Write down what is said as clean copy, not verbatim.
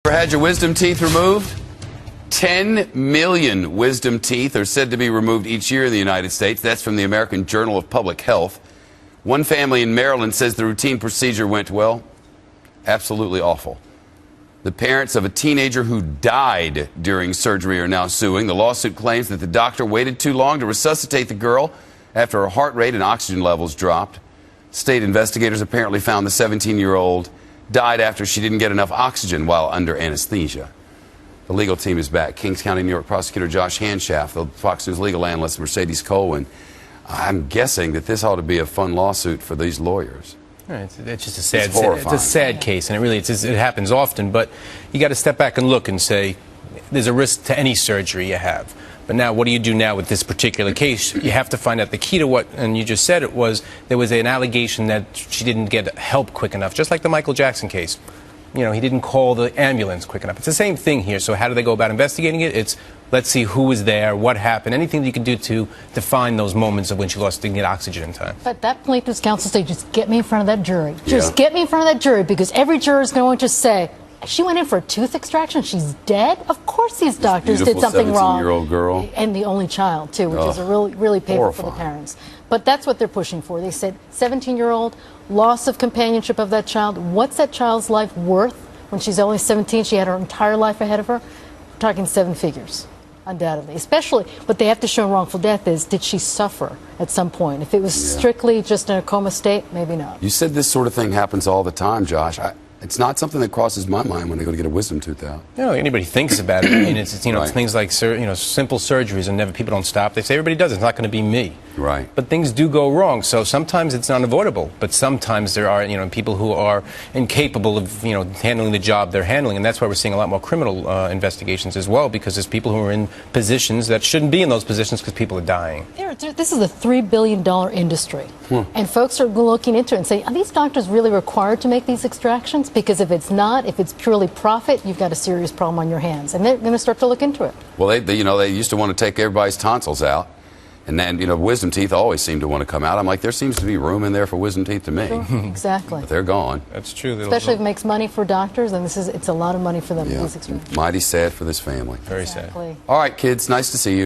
Ever had your wisdom teeth removed? 10 million wisdom teeth are said to be removed each year in the United States. That's from the American Journal of Public Health. One family in Maryland says the routine procedure went, well, absolutely awful. The parents of a teenager who died during surgery are now suing. The lawsuit claims that the doctor waited too long to resuscitate the girl after her heart rate and oxygen levels dropped. State investigators apparently found the 17-year-old died after she didn't get enough oxygen while under anesthesia. The legal team is back. Kings County, New York prosecutor Josh Hanshaft, the Fox News legal analyst Mercedes Colwin. I'm guessing that this ought to be a fun lawsuit for these lawyers. It's just a sad case, and it happens often. But you got to step back and look and say, there's a risk to any surgery you have. But now, what do you do now with this particular case? You have to find out the key to what, and you just said it was, there was an allegation that she didn't get help quick enough, just like the Michael Jackson case. You know, he didn't call the ambulance quick enough. It's the same thing here. So how do they go about investigating it? It's, let's see who was there, what happened, anything that you can do to define those moments of when she didn't get oxygen in time. But that plaintiff's counsel said, just get me in front of that jury. Just get me in front of that jury, because every juror is going to say, she went in for a tooth extraction, she's dead? Of course these doctors did something wrong. 17-year-old girl. And the only child, too, which is a really painful for the parents. But that's what they're pushing for. They said 17-year-old, loss of companionship of that child. What's that child's life worth? When she's only 17, she had her entire life ahead of her. We're talking 7 figures, undoubtedly. Especially, what they have to show in wrongful death is, did she suffer at some point? If it was strictly just in a coma state, maybe not. You said this sort of thing happens all the time, Josh. It's not something that crosses my mind when I go to get a wisdom tooth out. You know, anybody thinks about it. I mean, it's it's things like simple surgeries, and people don't stop. They say everybody does it. It's not going to be me. Right. But things do go wrong. So sometimes it's unavoidable. But sometimes there are people who are incapable of handling the job they're handling, and that's why we're seeing a lot more criminal investigations as well, because there's people who are in positions that shouldn't be in those positions because people are dying. This is a $3 billion industry, and folks are looking into it and saying, are these doctors really required to make these extractions? Because if it's not, if it's purely profit, you've got a serious problem on your hands, and they're going to start to look into it. Well, they used to want to take everybody's tonsils out, and then wisdom teeth always seem to want to come out. I'm like, there seems to be room in there for wisdom teeth to me. Sure, exactly. But they're gone. That's true. Especially if it makes money for doctors, and it's a lot of money for them. Yeah. Mighty sad for this family. Very sad. All right, kids, nice to see you.